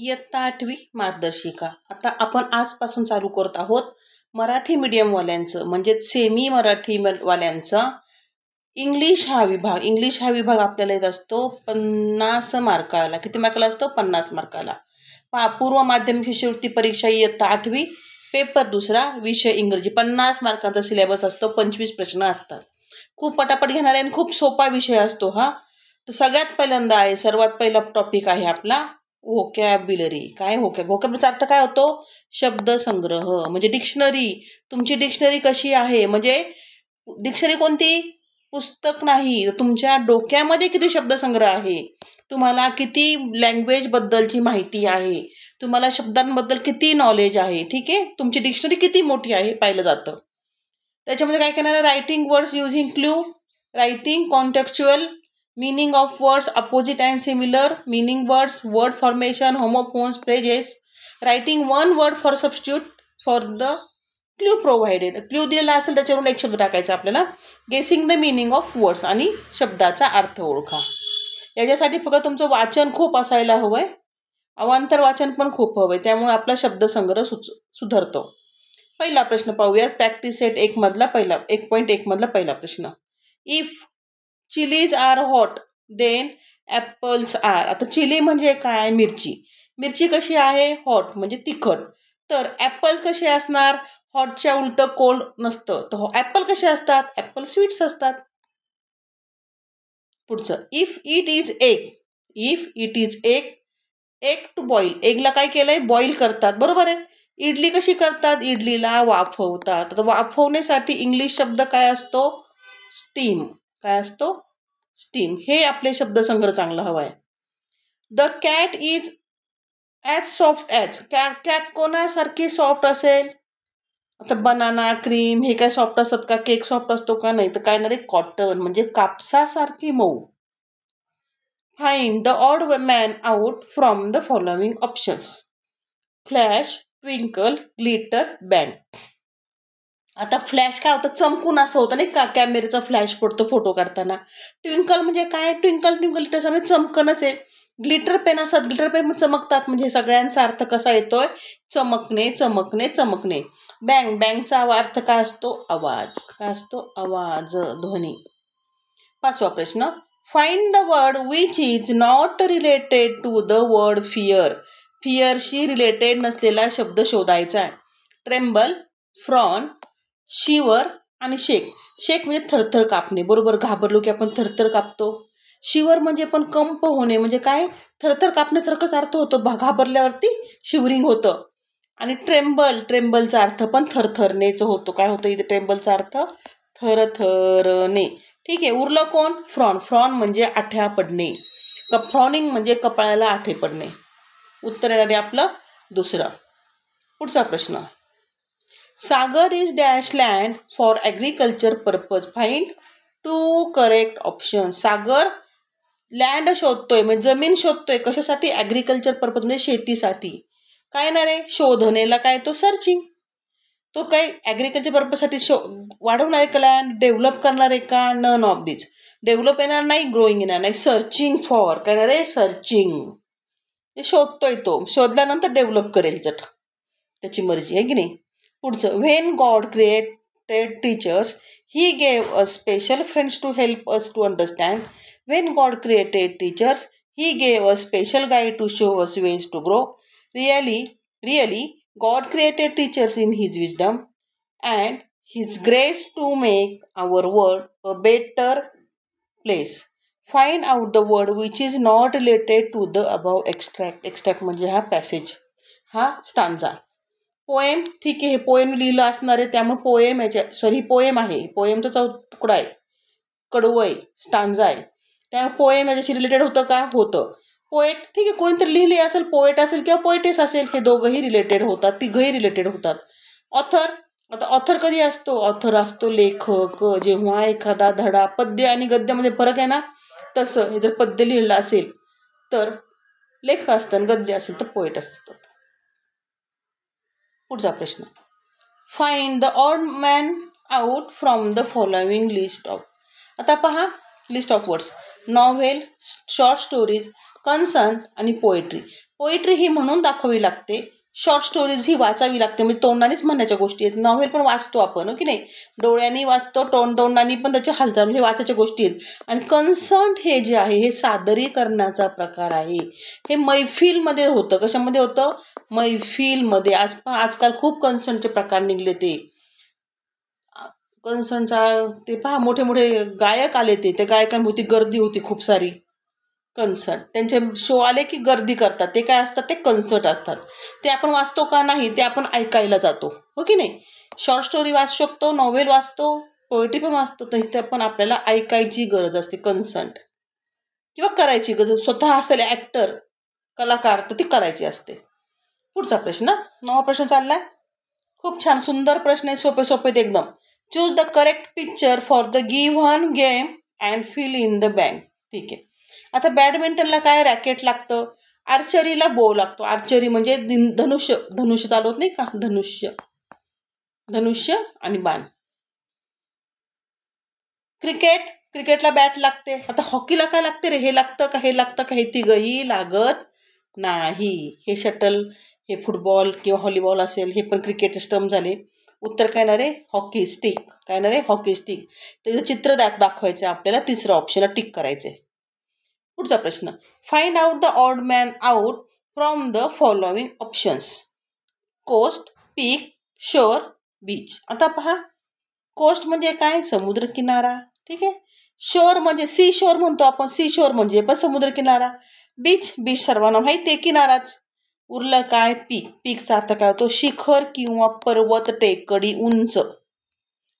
इयत्ता 8वी मार्गदर्शिका. आता आपण आजपासून चालू करत आहोत मराठी मीडियमवाल्यांचं म्हणजेच सेमी मराठीवाल्यांचं इंग्लिश हा विभाग. इंग्लिश हा विभाग आपल्याला येत असतो 50 मार्काला. किती मार्काला असतो? 50 मार्काला. पूर्व माध्यमिक शिष्यवृत्ती परीक्षा इयत्ता 8वी, पेपर दुसरा, विषय इंग्रजी. 50 मार्कांचा सिलेबस असतो, 25 प्रश्न असतात. खूप पटापट घेणारे आणि खूप सोपा विषय असतो हा. तर सगळ्यात पहिल्यांदा आहे, सर्वात पहिला टॉपिक आहे आपला व्होकॅब्युलरी. काय व्होकॅब्युलरीचा अर्थ काय होतो? शब्दसंग्रह, म्हणजे डिक्शनरी. तुमची डिक्शनरी कशी आहे, म्हणजे डिक्शनरी कोणती? पुस्तक नाही, तुमच्या डोक्यामध्ये किती शब्दसंग्रह आहे, तुम्हाला किती लँग्वेज बद्दलची माहिती आहे, तुम्हाला शब्दांबद्दल किती नॉलेज आहे. ठीक आहे, तुमची डिक्शनरी किती मोठी आहे पाहिलं जातं. त्याच्यामध्ये काय करणार? Writing words using clue, writing कॉन्टेक्च्युअल, meaning of words, opposite and similar meaning words, word formation, homophones, phrases, writing one word for substitute for the clue provided. Clue दिलेला असेल त्याच्यावरून एक शब्द टाकायचा आपल्याला. गेसिंग द मिनिंग ऑफ वर्ड्स, आणि शब्दाचा अर्थ ओळखा. याच्यासाठी फक्त तुमचं वाचन खूप असायला हवंय, अवांतर वाचन पण खूप हवंय, त्यामुळे आपला शब्दसंग्रह सुधारतो. पहिला प्रश्न पाहूयात. प्रॅक्टिस सेट 1 मधला पहिला 1.1 मधला पहिला प्रश्न. If chillies are hot then apples are. आता चिली म्हणजे काय? मिरची. मिरची कशी आहे? हॉट म्हणजे तिखट. तर ॲपल कसे असणार? हॉटच्या उलट कोल्ड नसतं. तर ॲपल कसे असतात? ॲपल स्वीट्स असतात. पुढचं. If it is egg, if it is egg, egg to boil. एगला काय केलंय? बॉईल करतात, बरोबर आहे. इडली कशी करतात? इडलीला वाफवतात. तर वाफवण्यासाठी इंग्लिश शब्द काय असतो? स्टीम. काय असतो? स्टीम. हे आपले शब्दसंग्रह चांगला हवाय. The cat is as soft as. Cat कोणासारखी सॉफ्ट असेल? आता बनाना, क्रीम हे काय सॉफ्ट असतात का? केक सॉफ्ट असतो का? नाही. तर काय ना रे, कॉटन म्हणजे कापसासारखी मऊ. Find the odd man out from the following options. Flash, twinkle, glitter, bang. आता फ्लॅश काय होतं? चमकून असं होतं नाही का, कॅमेऱ्याचा फ्लॅश पडतो फोटो काढताना. ट्विंकल म्हणजे काय? ट्विंकल ट्विंकल त्याच्यामध्ये चमकणच आहे. ग्लिटर पेन असतात, ग्लिटर पेन चमकतात, म्हणजे सगळ्यांचा अर्थ कसा येतोय? चमकणे, चमकणे, चमकणे. बँग, बँगचा अर्थ काय असतो? आवाज. काय असतो? आवाज, ध्वनी. पाचवा प्रश्न. Find the word which is not related to the word fear. फिअरशी रिलेटेड नसलेला शब्द शोधायचा आहे. ट्रेम्बल, फ्रॉन, शिवर आणि शेक. शेक म्हणजे थरथर कापणे, बरोबर. घाबरलो की आपण थरथर कापतो. शिवर म्हणजे पण कंप होणे, म्हणजे काय? थरथर कापण्यासारखंच अर्थ होतो. घाबरल्यावरती शिवरिंग होतं. आणि ट्रेम्बल, ट्रेम्बलचा अर्थ पण थरथरनेच होतो. काय होतं इथे? ट्रेम्बलचा अर्थ थरथरणे. ठीक आहे. उरलं कोण? फ्रॉन. फ्रॉन म्हणजे आठ्या पडणे. फ्रॉनिंग म्हणजे कपाळाला आठे पडणे. उत्तर येणार आहे आपलं दुसरं. पुढचा प्रश्न. Sagar is dash land for agriculture purpose. Find 2 correct option. Sagar land शोधतोय, म्हणजे जमीन शोधतोय. कशासाठी? ॲग्रिकल्चर पर्पज म्हणजे शेतीसाठी. काय ना रे, शोधण्याला काय तो सर्चिंग. तो काय ॲग्रिकल्चर पर्पजसाठी वाढवणार आहे का लँड? डेव्हलप करणार आहे का? None of this. डेव्हलप येणार नाही, ग्रोईंग येणार नाही. Searching for. काय ना रे? सर्चिंग. ते शोधतोय, तो शोधल्यानंतर डेव्हलप करेल चट, त्याची मर्जी आहे की नाही. पुढचं. When God created teachers he gave us special friends to help us to understand. When God created teachers he gave us special guide to show us ways to grow. Really God created teachers in his wisdom and his grace to make our world a better place. Find out the word which is not related to the above extract. Extract म्हणजे हा passage, हा stanza. Poem, ठीक आहे, हे poem लिहिलं असणार आहे, त्यामुळे पोएम पोएम आहे, पोएमचा तुकडा आहे, कडवं आहे, स्टांजा आहे, त्यामुळे पोएम याच्याशी रिलेटेड होतं का? होतं. पोएट, ठीक आहे, कोणीतरी लिहिली असेल, पोएट असेल किंवा पोएटेस असेल, हे दोघंही रिलेटेड होतात, तिघही रिलेटेड होतात. ऑथर, आता ऑथर कधी असतो? ऑथर असतो लेखक, जेव्हा एखादा धडा, पद्य आणि गद्यामध्ये फरक आहे ना, तसं हे जर पद्य लिहिलं असेल तर लेखक असतं, गद्य असेल तर पोएट असतात. पुढचा प्रश्न. Find the odd man out from the following list of. आता पहा list of words. Novel, short stories, concern आणि पोएट्री. पोएट्री ही म्हणून दाखवावी लागते, शॉर्ट स्टोरीज ही वाचावी लागते, म्हणजे तोंडानेच म्हणण्याच्या गोष्टी आहेत. नॉव्हेल पण वाचतो आपण, हो की नाही, डोळ्यांनी वाचतो, तोंडाने पण त्याची हालचाल म्हणजे वाचायच्या गोष्टी आहेत. आणि कन्सर्ट हे जे आहे हे सादरीकरणाचा प्रकार आहे. हे मैफिलमध्ये होतं. कशामध्ये होतं? मैफिलमध्ये. आजकाल खूप कन्सर्टचे प्रकार निघले. ते कन्सर्टचा ते पहा, मोठे मोठे गायक आले, ते गायकांभोवती गर्दी होती खूप सारी. कन्सर्ट त्यांचे शो आले की गर्दी करतात. ते काय असतात? ते कन्सर्ट असतात. ते आपण वाचतो का? नाही, ते आपण ऐकायला जातो, हो की नाही. शॉर्ट स्टोरी वाचू शकतो, नॉव्हेल वाचतो, पोएट्री पण वाचतो, तर इथे पण आपल्याला ऐकायची गरज असते. कन्सर्ट किंवा करायची गरज, स्वतः असलेले ॲक्टर कलाकार, तर ती करायची असते. पुढचा प्रश्न, 9वा प्रश्न चाललाय. खूप छान सुंदर प्रश्न आहे, सोपे सोपे एकदम. Choose the correct picture for the given game and fill in the bank. ठीक आहे. आता बॅडमिंटनला काय? रॅकेट लागतं. आर्चरीला बो लागतो. आर्चरी म्हणजे धनुष्य, धनुष्य चालवत नाही का, धनुष्य आणि बाण. क्रिकेटला बॅट लागते. आता हॉकीला काय लागते रे? हे लागतं का, हे लागतं का? हे तिघही लागत नाही. हे शटल, हे फुटबॉल किंवा व्हॉलीबॉल असेल, हे पण क्रिकेटचे स्टंप झाले. उत्तर काय ना रे? Hockey stick. काय ना रे? Hockey stick. त्याचं चित्र दाखवायचं आपल्याला. तिसरं ऑप्शनला टिक करायचे. पुढचा प्रश्न, find out the odd man out from the following options. Coast, peak, shore, beach. आता पहा, कोस्ट म्हणजे काय? समुद्र किनारा. ठीक आहे. शोर म्हणजे सी शोर म्हणतो आपण. सी शोर म्हणजे पण समुद्र किनारा. बीच सर्वांना माहिती आहे, किनाराच. उरलं काय? पीक. पीकचा अर्थ काय होतो? शिखर किंवा पर्वत, टेकडी, उंच.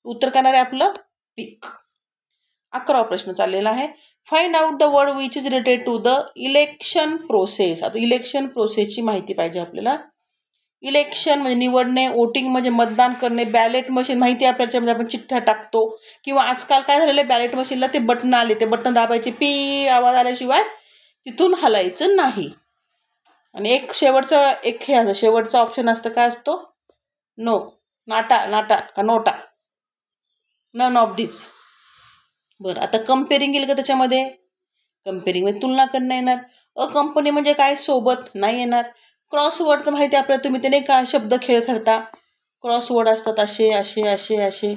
उत्तर काय आहे आपलं? पीक. 11वा प्रश्न चाललेला आहे. Find out the word which is related to the election process. आता इलेक्शन प्रोसेसची माहिती पाहिजे आपल्याला. इलेक्शन म्हणजे निवडणे, वोटिंग म्हणजे मतदान करणे, बॅलेट मशीन माहिती आहे आपल्याला, आपण चिठ्ठ्या टाकतो. किंवा आजकाल काय झालेलं आहे, बॅलेट मशीनला ते बटन आले, ते बटन दाबायचे, पी आवाज आल्याशिवाय तिथून हलायचं नाही. आणि एक शेवटचा ऑप्शन असतं, काय असतो? नो, नाटा का नोटा, नन ऑफ दिस. बरं, आता कम्पेरिंग येईल का त्याच्यामध्ये? कम्पेरिंग म्हणजे तुलना करणं येणार. अ कंपनी म्हणजे काय? सोबत नाही येणार. क्रॉसवर्ड तर माहिती आहे आपल्याला, तुम्ही ते नाही का शब्द खेळ खेळता, क्रॉसवर्ड असतात असे असे असे असे,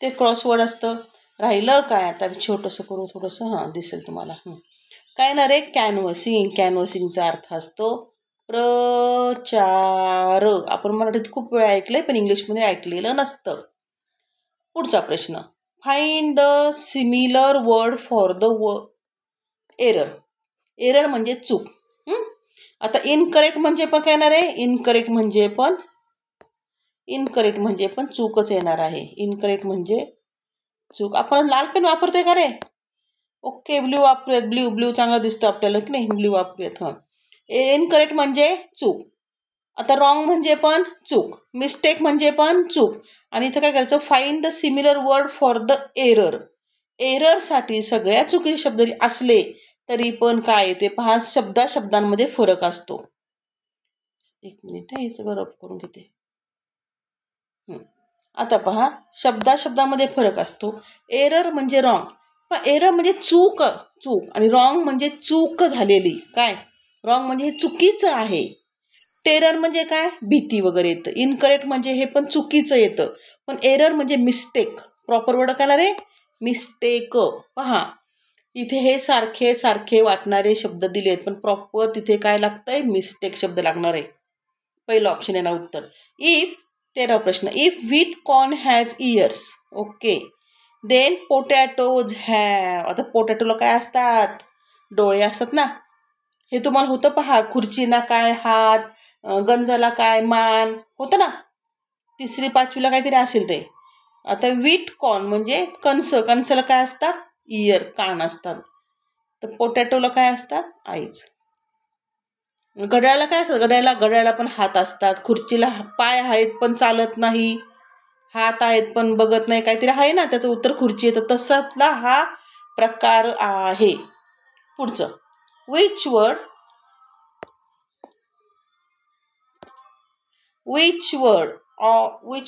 ते क्रॉसवर्ड असतं. राहिलं काय? आता छोटंसं करू, थोडंसं, हां दिसेल तुम्हाला. काय ना रे? कॅनव्हसिंग. कॅनव्हसिंगचा अर्थ असतो प्रचार. आपण मराठीत खूप वेळा ऐकलंय, पण इंग्लिशमध्ये ऐकलेलं नसतं. पुढचा प्रश्न, find the similar word for the error. Error म्हणजे चूक. आता इनकरेक्ट म्हणजे पण काय येणार आहे? इनकरेक्ट म्हणजे पण चूकच येणार आहे. इनकरेक्ट म्हणजे चूक. आपण लाल पेन वापरतोय का रे? ओके, ब्ल्यू वापरूयात. ब्ल्यू चांगला दिसतो आपल्याला की नाही, ब्ल्यू वापरूयात. इनकरेक्ट म्हणजे चूक. आता रॉंग म्हणजे पण चूक, मिस्टेक म्हणजे पण चूक. आणि इथं काय करायचं? Find the similar word for the error. एररसाठी सगळ्या चुकीचे शब्द असले तरी पण काय येते पहा, शब्दांमध्ये फरक असतो. एक मिनिट, हे सगळं रफ करून घेते. आता पहा, शब्दामध्ये फरक असतो. एरर म्हणजे रॉंग, पण एरर म्हणजे चूक आणि रॉंग म्हणजे चूक झालेली. काय? रॉंग म्हणजे हे चुकीचं आहे. टेरर म्हणजे काय? भीती वगैरे येतं. इनकरेक्ट म्हणजे हे पण चुकीचं येतं. पण एरर म्हणजे मिस्टेक. प्रॉपर वर्ड काय रे? मिस्टेक. पहा, इथे हे सारखे वाटणारे शब्द दिलेत, पण प्रॉपर तिथे काय लागतंय? मिस्टेक शब्द लागणार आहे. पहिलं ऑप्शन आहे ना उत्तर. 13वा प्रश्न, if wheat corn has ears. Okay, then potatoes have. आता पोटॅटोला काय असतात? डोळे असतात ना. हे तुम्हाला होतं पहा, खुर्चीला काय हात, गंजाला काय मान होतं ना. 3री 5वीला काहीतरी असेल ते. आता व्हीट कॉर्न म्हणजे कणसाला काय असतात? इयर, कान असतात. तर पोटॅटोला काय असतात? आईज. घड्याळाला काय असतात? घड्याळाला पण हात असतात. खुर्चीला पाय आहेत पण चालत नाही, हात आहेत पण बघत नाही, काहीतरी आहे ना. त्याचं उत्तर खुर्ची येतं. तसातला हा प्रकार आहे. पुढचं, which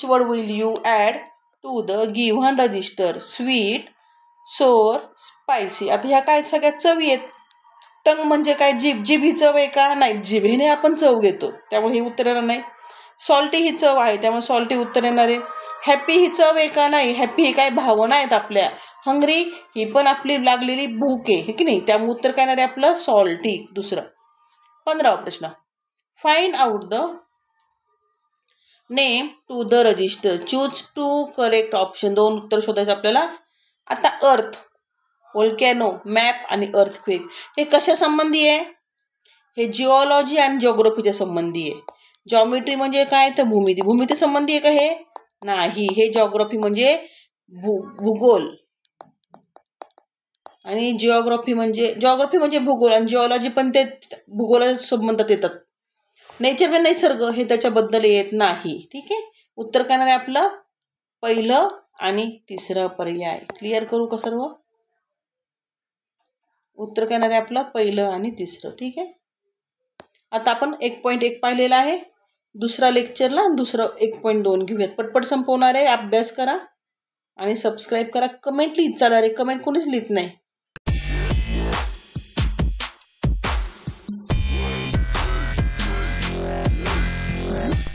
word will you add to the given register? Sweet, sour, spicy. आता ह्या काय? सगळ्या चवी आहेत. टंग म्हणजे काय? जीभ. जीभ ही चव आहे का? नाही, जिभेने आपण चव घेतो, त्यामुळे ही उत्तर येणार नाही. सॉल्टी ही चव आहे, त्यामुळे सॉल्टी उत्तर येणार आहे. हॅपी ही चव आहे का? नाही, हॅपी ही काय भावना आहेत आपल्या. हंग्री ही पण आपली लागलेली भूक आहे, की नाही, त्यामुळे उत्तर काय येणार आहे आपलं? सॉल्टी. दुसरं. 15वा प्रश्न. Find out the name to the register. Choose to correct option. 2 उत्तर शोधायचं आपल्याला. आता अर्थ, व्होल्कॅनो, मॅप आणि अर्थक्वेक हे कशा संबंधी आहे? हे जिओलॉजी आणि जिओग्राफीच्या संबंधी आहे. जॉमेट्री म्हणजे काय? तर भूमिती. भूमिती संबंधी आहे का हे? नाही, हे जिओग्राफी म्हणजे भूगोल आणि जिओग्राफी म्हणजे भूगोल आणि जिओलॉजी पण ते भूगोला संबंधात येतात. नेचर व निसर्ग हे त्याच्याबद्दल येत नाही. ठीक आहे, उत्तर काय आहे आपलं? पहिलं आणि तिसरं पर्याय. क्लिअर करू का सर्व? उत्तर काय आहे आपलं? पहिलं आणि तिसरं. ठीक आहे, आता आपण 1.1 पाहिलेला आहे. दुसरा लेक्चरला दुसरं 1.2 घेऊयात. पटपट संपवणार आहे. अभ्यास करा आणि सबस्क्राईब करा. कमेंट लिहित चाला रे, कमेंट कोणीच लिहित नाही.